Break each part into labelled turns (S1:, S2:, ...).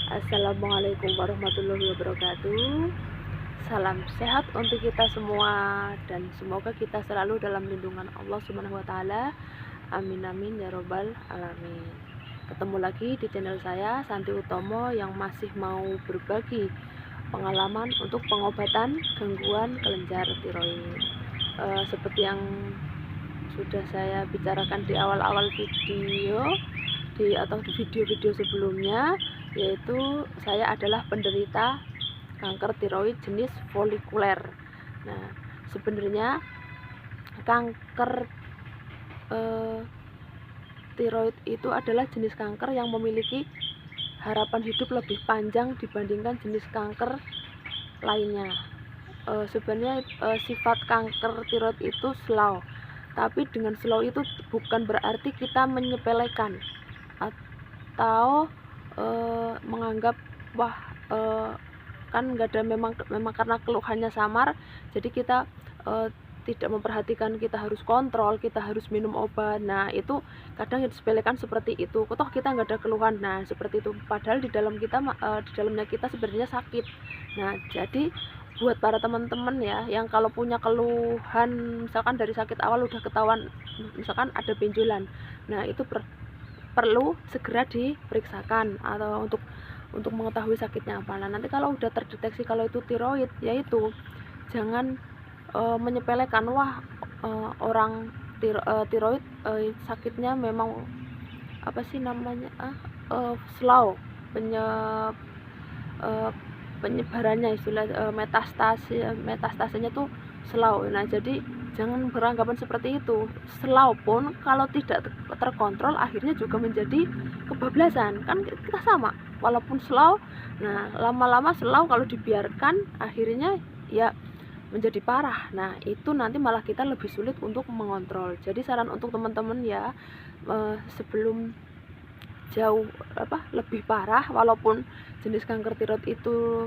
S1: Assalamualaikum warahmatullahi wabarakatuh. Salam sehat untuk kita semua dan semoga kita selalu dalam lindungan Allah Subhanahu wa taala. Amin amin ya robbal alamin. Ketemu lagi di channel saya Santi Utomo yang masih mau berbagi pengalaman untuk pengobatan gangguan kelenjar tiroid. Seperti yang sudah saya bicarakan di awal-awal video atau di video-video sebelumnya, yaitu saya adalah penderita kanker tiroid jenis folikuler. Nah, sebenarnya kanker tiroid itu adalah jenis kanker yang memiliki harapan hidup lebih panjang dibandingkan jenis kanker lainnya. Sebenarnya sifat kanker tiroid itu slow, tapi dengan slow itu bukan berarti kita menyepelekan atau menganggap wah kan nggak ada, memang karena keluhannya samar jadi kita tidak memperhatikan, kita harus kontrol, kita harus minum obat. Nah itu kadang disepelekan seperti itu, toh kita nggak ada keluhan. Nah seperti itu, padahal di dalam kita di dalamnya kita sebenarnya sakit. Nah jadi buat para teman-teman ya yang kalau punya keluhan misalkan dari sakit awal udah ketahuan misalkan ada benjolan, nah itu perlu segera diperiksakan atau untuk mengetahui sakitnya apa. Nah nanti kalau udah terdeteksi kalau itu tiroid, yaitu jangan menyepelekan wah orang tiroid sakitnya memang apa sih namanya slow penyebarannya, istilah metastasenya tuh slow. Nah jadi jangan beranggapan seperti itu. Slow pun kalau tidak terkontrol akhirnya juga menjadi kebablasan, kan kita sama walaupun slow. Nah lama-lama slow kalau dibiarkan akhirnya ya menjadi parah. Nah itu nanti malah kita lebih sulit untuk mengontrol. Jadi saran untuk teman-teman ya, sebelum jauh lebih parah, walaupun jenis kanker tiroid itu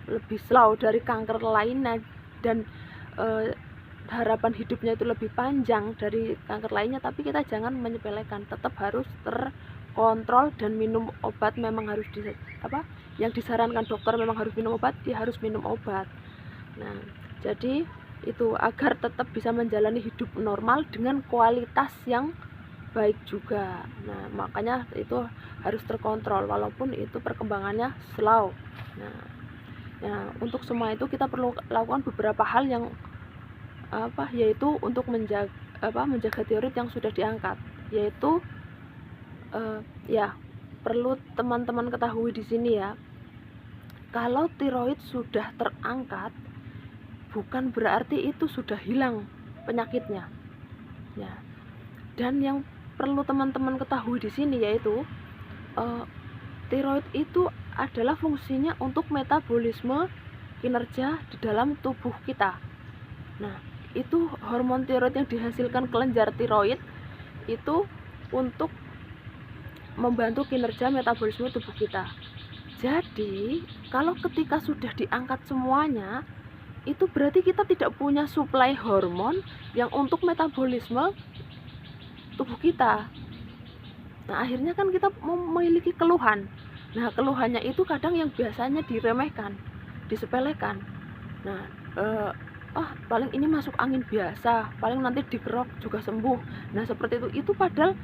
S1: lebih slow dari kanker lainnya dan harapan hidupnya itu lebih panjang dari kanker lainnya, tapi kita jangan menyepelekan, tetap harus terkontrol dan minum obat. Memang harus yang disarankan dokter memang harus minum obat, dia harus minum obat. Nah jadi itu agar tetap bisa menjalani hidup normal dengan kualitas yang baik juga. Nah makanya itu harus terkontrol walaupun itu perkembangannya slow. Nah untuk semua itu kita perlu lakukan beberapa hal yang yaitu untuk menjaga tiroid yang sudah diangkat, yaitu ya perlu teman-teman ketahui di sini ya, kalau tiroid sudah terangkat bukan berarti itu sudah hilang penyakitnya ya. Dan yang perlu teman-teman ketahui di sini yaitu tiroid itu adalah fungsinya untuk metabolisme kinerja di dalam tubuh kita. Nah itu hormon tiroid yang dihasilkan kelenjar tiroid itu untuk membantu kinerja metabolisme tubuh kita. Jadi kalau ketika sudah diangkat semuanya, itu berarti kita tidak punya suplai hormon yang untuk metabolisme tubuh kita. Nah akhirnya kan kita memiliki keluhan. Nah keluhannya itu kadang yang biasanya diremehkan, disepelekan. Nah paling ini masuk angin biasa, paling nanti dikerok juga sembuh. Nah seperti itu padahal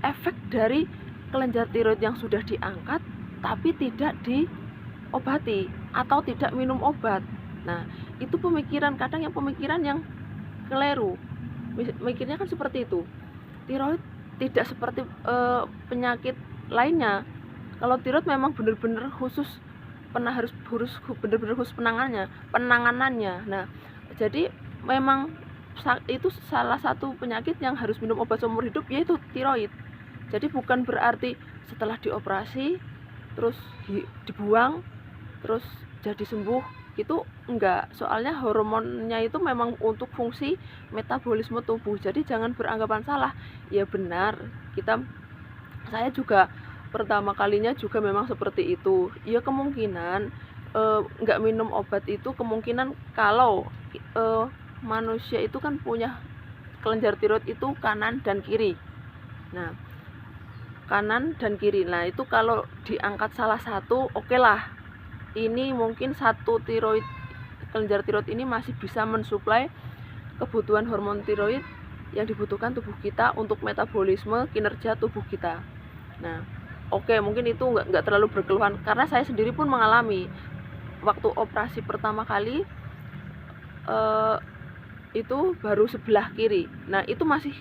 S1: efek dari kelenjar tiroid yang sudah diangkat tapi tidak diobati atau tidak minum obat. Nah itu kadang pemikiran yang keliru. Mikirnya kan seperti itu, tiroid tidak seperti penyakit lainnya. Kalau tiroid memang benar-benar khusus benar-benar khusus penanganannya. Nah jadi memang itu salah satu penyakit yang harus minum obat seumur hidup, yaitu tiroid. Jadi bukan berarti setelah dioperasi terus dibuang terus jadi sembuh, itu enggak. Soalnya hormonnya itu memang untuk fungsi metabolisme tubuh. Jadi jangan beranggapan salah. Ya benar, saya juga pertama kalinya juga memang seperti itu. Ya kemungkinan enggak minum obat itu kemungkinan kalau manusia itu kan punya kelenjar tiroid itu kanan dan kiri. Nah kanan dan kiri. Nah, itu kalau diangkat salah satu, oke lah. Ini mungkin satu tiroid, kelenjar tiroid ini masih bisa mensuplai kebutuhan hormon tiroid yang dibutuhkan tubuh kita untuk metabolisme kinerja tubuh kita. Nah, oke, mungkin itu nggak terlalu berkeluhan, karena saya sendiri pun mengalami waktu operasi pertama kali itu baru sebelah kiri. Nah, itu masih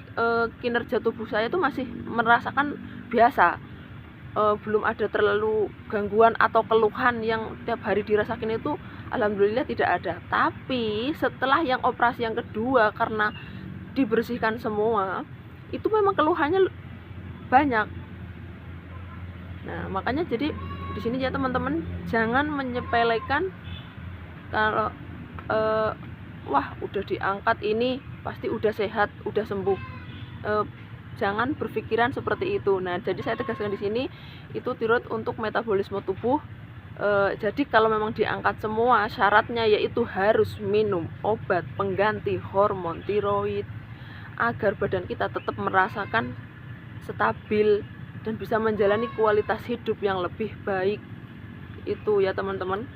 S1: kinerja tubuh saya itu masih merasakan biasa, belum ada terlalu gangguan atau keluhan yang tiap hari dirasakan itu, alhamdulillah tidak ada. Tapi setelah yang operasi yang kedua, karena dibersihkan semua, itu memang keluhannya banyak. Nah, makanya jadi di sini ya teman-teman, jangan menyepelekan kalau wah udah diangkat ini pasti udah sehat, udah sembuh. Jangan berpikiran seperti itu. Nah, jadi saya tegaskan di sini itu tiroid untuk metabolisme tubuh. Jadi kalau memang diangkat semua, syaratnya yaitu harus minum obat pengganti hormon tiroid agar badan kita tetap merasakan stabil dan bisa menjalani kualitas hidup yang lebih baik. Itu ya teman-teman.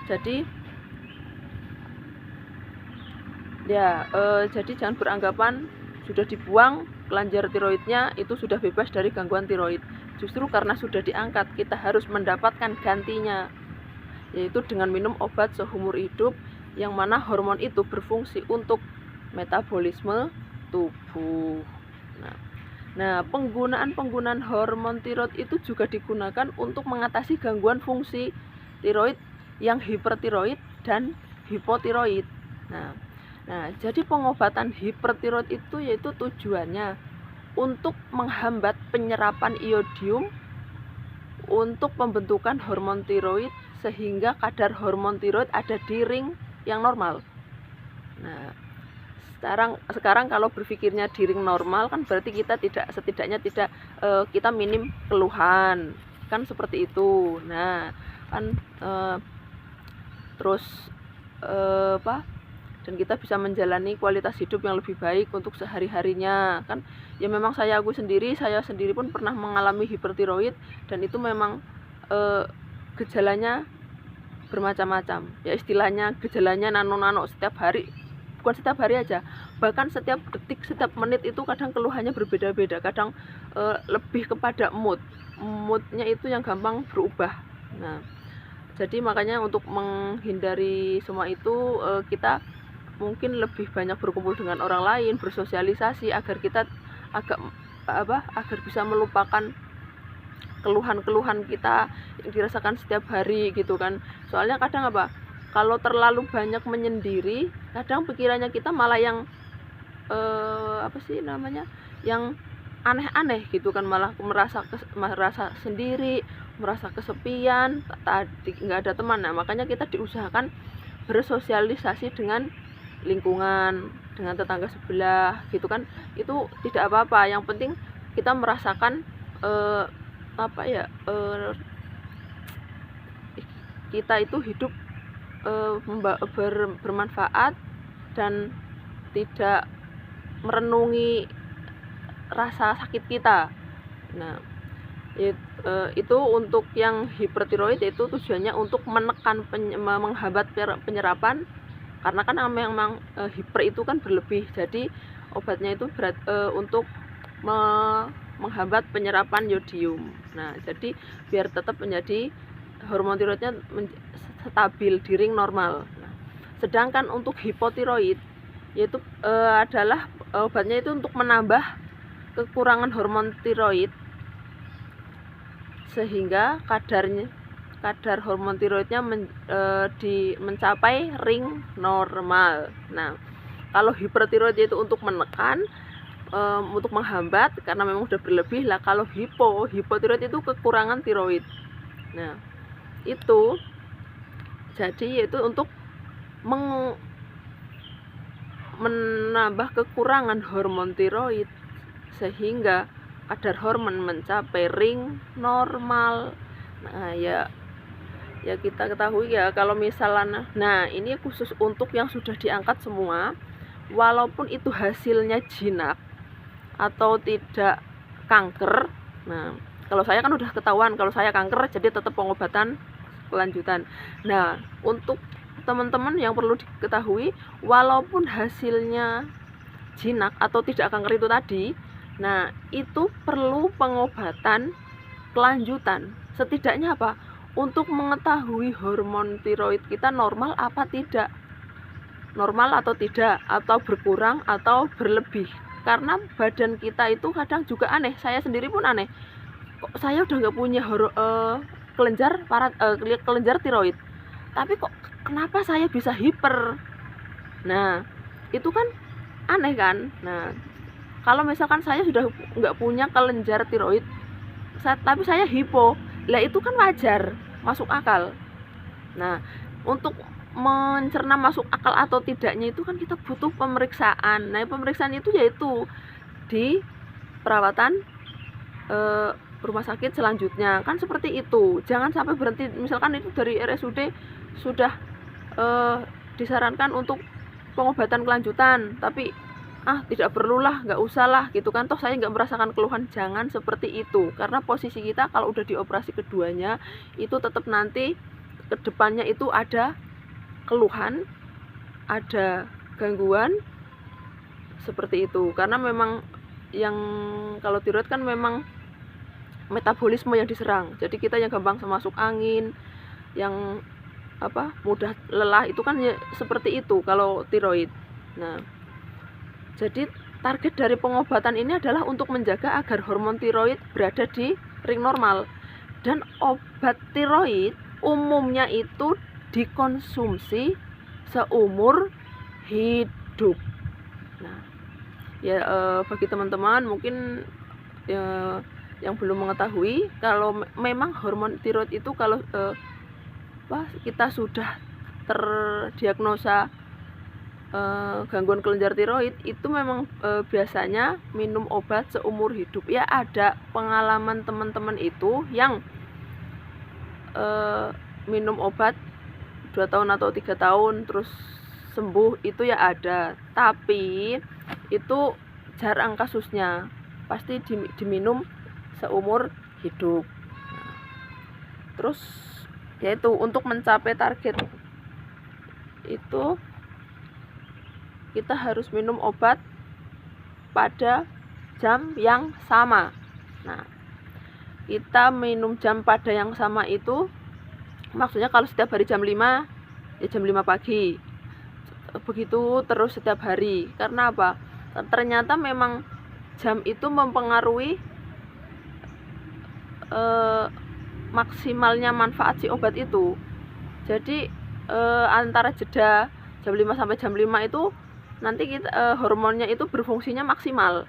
S1: Jadi jangan beranggapan sudah dibuang kelenjar tiroidnya itu sudah bebas dari gangguan tiroid. Justru karena sudah diangkat, kita harus mendapatkan gantinya, yaitu dengan minum obat seumur hidup, yang mana hormon itu berfungsi untuk metabolisme tubuh. Nah, penggunaan hormon tiroid itu juga digunakan untuk mengatasi gangguan fungsi tiroid yang hipertiroid dan hipotiroid. Nah, jadi pengobatan hipertiroid itu yaitu tujuannya untuk menghambat penyerapan iodium untuk pembentukan hormon tiroid, sehingga kadar hormon tiroid ada di ring yang normal. Nah, sekarang kalau berpikirnya di ring normal kan berarti kita setidaknya tidak kita minim keluhan, kan seperti itu. Nah, kan terus dan kita bisa menjalani kualitas hidup yang lebih baik untuk sehari-harinya kan. Ya memang saya sendiri pun pernah mengalami hipertiroid, dan itu memang gejalanya bermacam-macam. Ya istilahnya gejalanya nano-nano setiap hari, bukan setiap hari aja, bahkan setiap detik, setiap menit itu kadang keluhannya berbeda-beda. Kadang lebih kepada moodnya itu yang gampang berubah. Nah, jadi makanya untuk menghindari semua itu, kita mungkin lebih banyak berkumpul dengan orang lain, bersosialisasi agar kita agar bisa melupakan keluhan-keluhan kita yang dirasakan setiap hari gitu kan. Soalnya kadang kalau terlalu banyak menyendiri, kadang pikirannya kita malah yang yang aneh-aneh gitu kan, malah merasa sendiri, merasa kesepian, tadi nggak ada teman. Nah, makanya kita diusahakan bersosialisasi dengan lingkungan, dengan tetangga sebelah gitu kan. Itu tidak apa-apa, yang penting kita merasakan kita itu hidup bermanfaat dan tidak merenungi rasa sakit kita. Nah, itu untuk yang hipertiroid, yaitu tujuannya untuk menekan menghambat penyerapan, karena kan memang hiper itu kan berlebih. Jadi obatnya itu untuk menghambat penyerapan yodium. Nah, jadi biar tetap menjadi hormon tiroidnya stabil di ring normal. Nah, sedangkan untuk hipotiroid yaitu adalah obatnya itu untuk menambah kekurangan hormon tiroid, sehingga kadar hormon tiroidnya mencapai ring normal. Nah, kalau hipertiroid itu untuk menekan, untuk menghambat karena memang sudah berlebih lah. Kalau hipotiroid itu kekurangan tiroid. Nah, itu jadi yaitu untuk menambah kekurangan hormon tiroid sehingga kadar hormon mencapai ring normal. Nah, ya kita ketahui ya, kalau misalnya, nah ini khusus untuk yang sudah diangkat semua, walaupun itu hasilnya jinak atau tidak kanker. Nah, kalau saya kan udah ketahuan kalau saya kanker, jadi tetap pengobatan kelanjutan. Nah, untuk teman-teman yang perlu diketahui, walaupun hasilnya jinak atau tidak kanker itu tadi, nah itu perlu pengobatan kelanjutan. Setidaknya apa? Untuk mengetahui hormon tiroid kita normal apa tidak, normal atau tidak, atau berkurang atau berlebih. Karena badan kita itu kadang juga aneh, saya sendiri pun aneh. Kok saya udah nggak punya kelenjar tiroid, tapi kok kenapa saya bisa hiper? Nah, itu kan aneh kan. Nah, kalau misalkan saya sudah nggak punya kelenjar tiroid, tapi saya hipo, lah itu kan wajar, masuk akal. Nah, untuk mencerna masuk akal atau tidaknya itu kan kita butuh pemeriksaan. Nah, pemeriksaan itu yaitu di perawatan rumah sakit selanjutnya, kan seperti itu. Jangan sampai berhenti, misalkan itu dari RSUD sudah disarankan untuk pengobatan kelanjutan, tapi tidak perlulah, nggak usah lah gitu kan, toh saya nggak merasakan keluhan. Jangan seperti itu, karena posisi kita kalau udah dioperasi keduanya itu tetap nanti kedepannya itu ada keluhan, ada gangguan seperti itu. Karena memang yang kalau tiroid kan memang metabolisme yang diserang, jadi kita yang gampang masuk angin, yang mudah lelah, itu kan ya seperti itu kalau tiroid. Nah, jadi target dari pengobatan ini adalah untuk menjaga agar hormon tiroid berada di ring normal. Dan obat tiroid umumnya itu dikonsumsi seumur hidup. Nah, ya bagi teman-teman mungkin yang belum mengetahui, kalau memang hormon tiroid itu kalau kita sudah terdiagnosa gangguan kelenjar tiroid, itu memang biasanya minum obat seumur hidup. Ya, ada pengalaman teman-teman itu yang minum obat 2 tahun atau 3 tahun terus sembuh, itu ya ada, tapi itu jarang kasusnya, pasti diminum seumur hidup. Terus yaitu untuk mencapai target itu kita harus minum obat pada jam yang sama. Nah, kita minum jam pada yang sama itu maksudnya kalau setiap hari jam 5, ya jam 5 pagi. Begitu terus setiap hari. Karena apa? Ternyata memang jam itu mempengaruhi maksimalnya manfaat si obat itu. Jadi antara jeda jam 5 sampai jam 5 itu nanti kita hormonnya itu berfungsinya maksimal.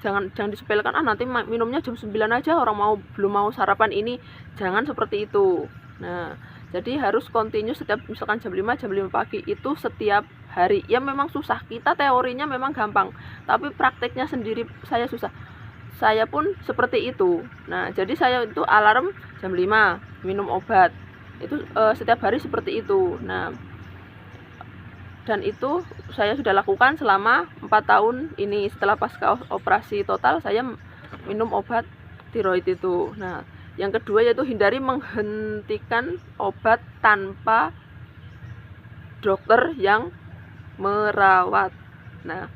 S1: Jangan disepelekan, nanti minumnya jam 9 aja, orang belum mau sarapan ini. Jangan seperti itu. Nah, jadi harus continue setiap, misalkan jam 5 pagi itu setiap hari. Ya memang susah, kita teorinya memang gampang, tapi prakteknya sendiri saya susah. Saya pun seperti itu. Nah, jadi saya itu alarm jam 5 minum obat. Itu setiap hari seperti itu. Nah, dan itu saya sudah lakukan selama 4 tahun ini. Setelah pasca operasi total, saya minum obat tiroid itu. Nah, yang kedua yaitu hindari menghentikan obat tanpa dokter yang merawat. Nah,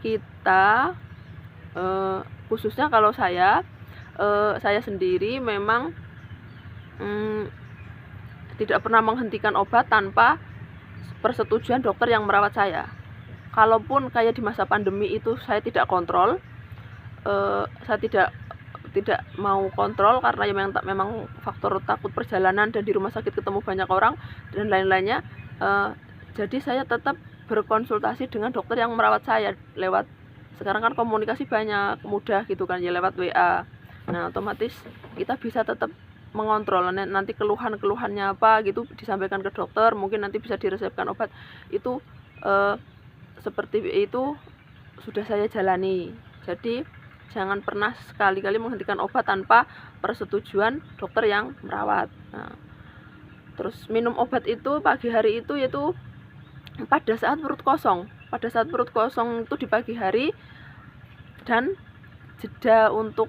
S1: kita khususnya kalau saya sendiri memang tidak pernah menghentikan obat tanpa persetujuan dokter yang merawat saya. Kalaupun kayak di masa pandemi itu saya tidak kontrol, saya tidak mau kontrol karena ya memang faktor takut perjalanan dan di rumah sakit ketemu banyak orang dan lain-lainnya. Jadi saya tetap berkonsultasi dengan dokter yang merawat saya lewat, sekarang kan komunikasi banyak, mudah gitu kan ya, lewat WA. Nah, otomatis kita bisa tetap mengontrol nanti keluhannya apa gitu, disampaikan ke dokter, mungkin nanti bisa diresepkan obat. Itu seperti itu sudah saya jalani. Jadi jangan pernah sekali-kali menghentikan obat tanpa persetujuan dokter yang merawat. Nah, terus minum obat itu pagi hari itu yaitu pada saat perut kosong. Pada saat perut kosong itu di pagi hari, dan jeda untuk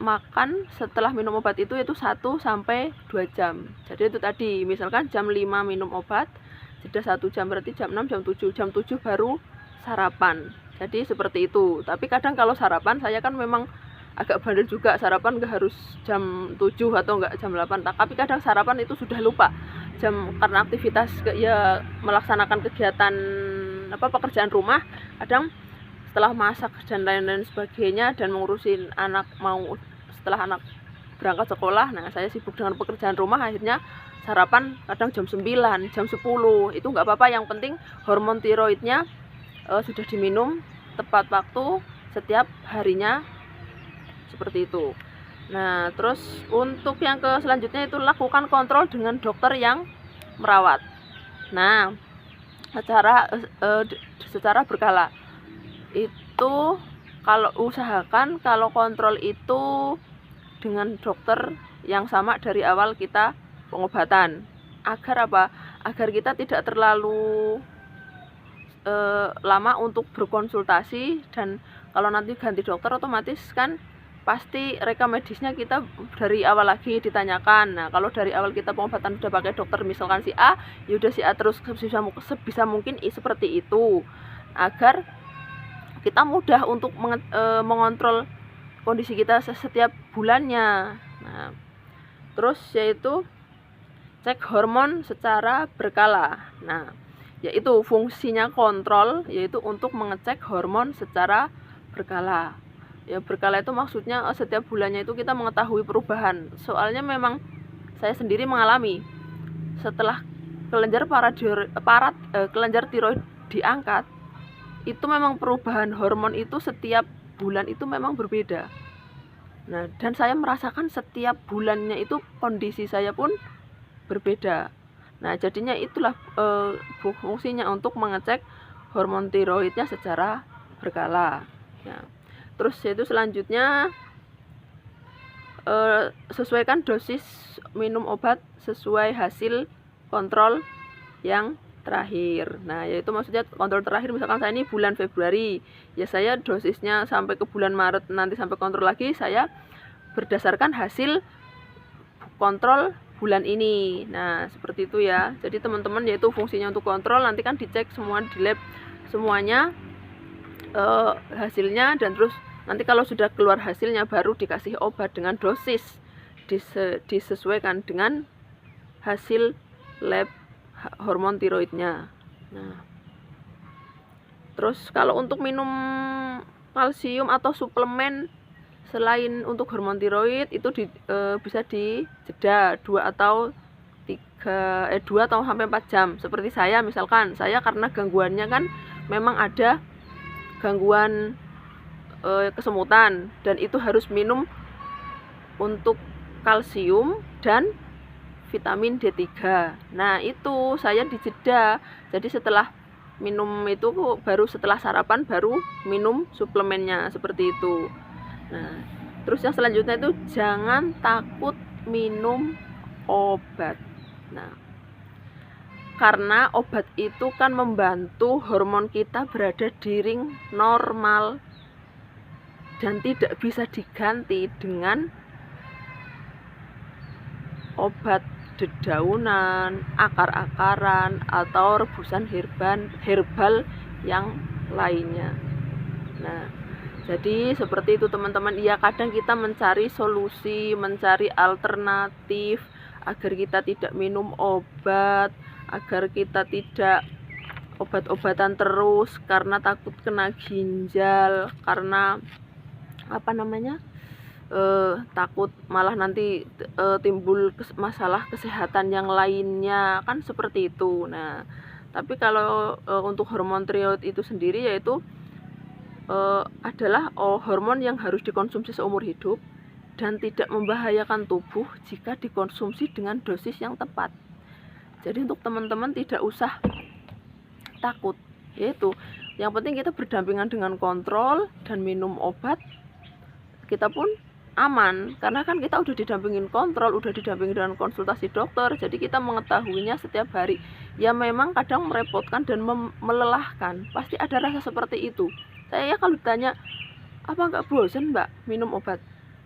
S1: makan setelah minum obat itu 1 sampai 2 jam. Jadi itu tadi, misalkan jam 5 minum obat, jeda 1 jam, berarti jam 6, jam 7 baru sarapan. Jadi seperti itu. Tapi kadang kalau sarapan saya kan memang agak bandel juga, sarapan nggak harus jam 7 atau nggak jam 8. Tapi kadang sarapan itu sudah lupa jam karena aktivitas ya melaksanakan kegiatan pekerjaan rumah, kadang setelah masak dan lain-lain sebagainya dan mengurusin anak, setelah anak berangkat sekolah, nah saya sibuk dengan pekerjaan rumah, akhirnya sarapan kadang jam 9, jam 10. Itu nggak apa-apa, yang penting hormon tiroidnya sudah diminum tepat waktu setiap harinya, seperti itu. Nah, terus untuk yang selanjutnya itu lakukan kontrol dengan dokter yang merawat. Nah, secara berkala. Itu kalau usahakan kalau kontrol itu dengan dokter yang sama dari awal kita pengobatan. Agar apa? Agar kita tidak terlalu lama untuk berkonsultasi, dan kalau nanti ganti dokter otomatis kan pasti rekam medisnya kita dari awal lagi ditanyakan. Nah, kalau dari awal kita pengobatan sudah pakai dokter misalkan si A, ya udah si A terus, sebisa mungkin seperti itu, agar kita mudah untuk mengontrol kondisi kita setiap bulannya. Nah, terus yaitu cek hormon secara berkala. Nah, yaitu fungsinya kontrol yaitu untuk mengecek hormon secara berkala. Ya, berkala itu maksudnya setiap bulannya itu kita mengetahui perubahan. Soalnya memang saya sendiri mengalami setelah kelenjar kelenjar tiroid diangkat, itu memang perubahan hormon itu setiap bulan itu memang berbeda. Nah, dan saya merasakan setiap bulannya itu kondisi saya pun berbeda. Nah, jadinya itulah fungsinya untuk mengecek hormon tiroidnya secara berkala. Ya. Terus itu selanjutnya sesuaikan dosis minum obat sesuai hasil kontrol yang terakhir. Nah, yaitu maksudnya kontrol terakhir, misalkan saya ini bulan Februari, ya saya dosisnya sampai ke bulan Maret, nanti sampai kontrol lagi saya berdasarkan hasil kontrol bulan ini. Nah, seperti itu ya. Jadi teman-teman, yaitu fungsinya untuk kontrol, nanti kan dicek semua di lab semuanya hasilnya, dan terus nanti kalau sudah keluar hasilnya baru dikasih obat dengan dosis disesuaikan dengan hasil lab hormon tiroidnya. Nah, terus kalau untuk minum kalsium atau suplemen selain untuk hormon tiroid itu bisa dijeda 2 atau sampai 4 jam. Seperti saya, misalkan saya karena gangguannya kan memang ada gangguan kesemutan, dan itu harus minum untuk kalsium dan vitamin D3. Nah, itu saya dijeda. Jadi setelah minum itu baru setelah sarapan baru minum suplemennya, seperti itu. Nah, terus yang selanjutnya itu jangan takut minum obat. Nah, karena obat itu kan membantu hormon kita berada di ring normal dan tidak bisa diganti dengan obat dedaunan, akar-akaran, atau rebusan herbal yang lainnya. Nah, jadi seperti itu teman-teman. Ya, kadang kita mencari solusi, mencari alternatif agar kita tidak minum obat, agar kita tidak obat-obatan terus karena takut kena ginjal, karena takut malah nanti timbul masalah kesehatan yang lainnya, kan seperti itu. Nah, tapi kalau untuk hormon tiroid itu sendiri yaitu adalah hormon yang harus dikonsumsi seumur hidup dan tidak membahayakan tubuh jika dikonsumsi dengan dosis yang tepat. Jadi untuk teman-teman tidak usah takut, yaitu yang penting kita berdampingan dengan kontrol dan minum obat, kita pun aman, karena kan kita udah didampingin kontrol, udah didampingin dengan konsultasi dokter, jadi kita mengetahuinya setiap hari. Ya memang kadang merepotkan dan melelahkan, pasti ada rasa seperti itu. Saya kalau ditanya Apa nggak bosen Mbak minum obat?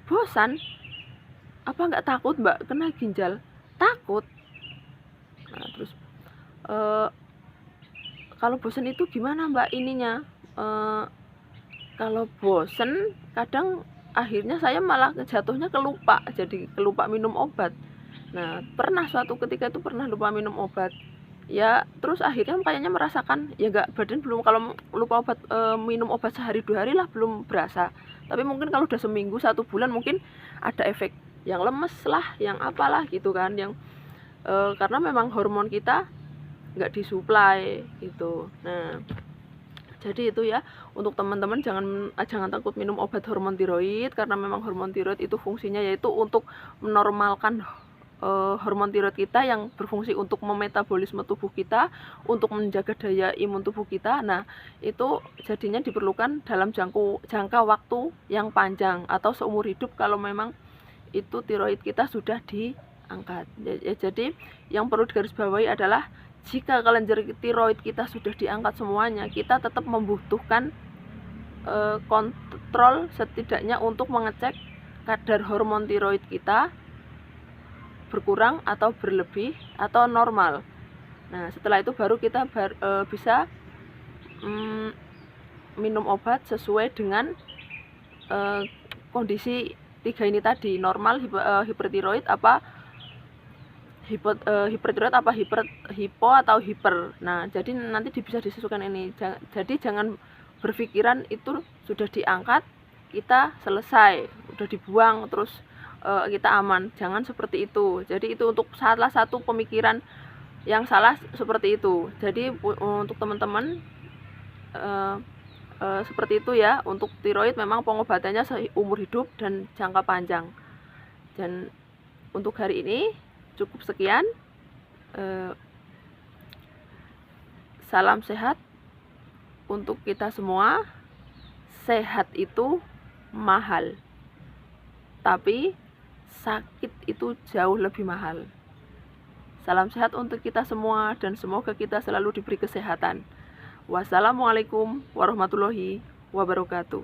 S1: Bosan. Apa nggak takut Mbak kena ginjal? Takut. Nah, terus eh, kalau bosen itu gimana Mbak ininya? Eh, kalau bosen kadang akhirnya saya malah jatuhnya kelupa, jadi kelupa minum obat. Nah, pernah suatu ketika itu pernah lupa minum obat. Ya, terus akhirnya kayaknya merasakan ya nggak badan belum kalau lupa obat minum obat sehari 2 hari lah belum berasa. Tapi mungkin kalau udah seminggu 1 bulan mungkin ada efek yang lemes lah, yang apalah gitu kan, yang karena memang hormon kita nggak disuplai gitu. Nah, jadi itu ya untuk teman-teman jangan takut minum obat hormon tiroid, karena memang hormon tiroid itu fungsinya yaitu untuk menormalkan hormon tiroid kita yang berfungsi untuk memetabolisme tubuh kita, untuk menjaga daya imun tubuh kita. Nah, itu jadinya diperlukan dalam jangka waktu yang panjang atau seumur hidup kalau memang itu tiroid kita sudah diangkat. Jadi yang perlu digarisbawahi adalah jika kelenjar tiroid kita sudah diangkat semuanya, kita tetap membutuhkan kontrol setidaknya untuk mengecek kadar hormon tiroid kita berkurang atau berlebih atau normal. Nah, setelah itu baru kita bisa minum obat sesuai dengan kondisi 3 ini tadi, normal, hipertiroid apa hipertiroid apa hipo atau hiper. Nah, jadi nanti bisa disesuaikan ini. Jadi jangan berpikiran itu sudah diangkat, kita selesai, udah dibuang terus kita aman. Jangan seperti itu. Jadi itu untuk salah satu pemikiran yang salah seperti itu. Jadi untuk teman-teman seperti itu ya. Untuk tiroid memang pengobatannya seumur hidup dan jangka panjang. Dan untuk hari ini cukup sekian. Salam sehat untuk kita semua. Sehat itu mahal, tapi sakit itu jauh lebih mahal. Salam sehat untuk kita semua dan semoga kita selalu diberi kesehatan. Wassalamualaikum warahmatullahi wabarakatuh.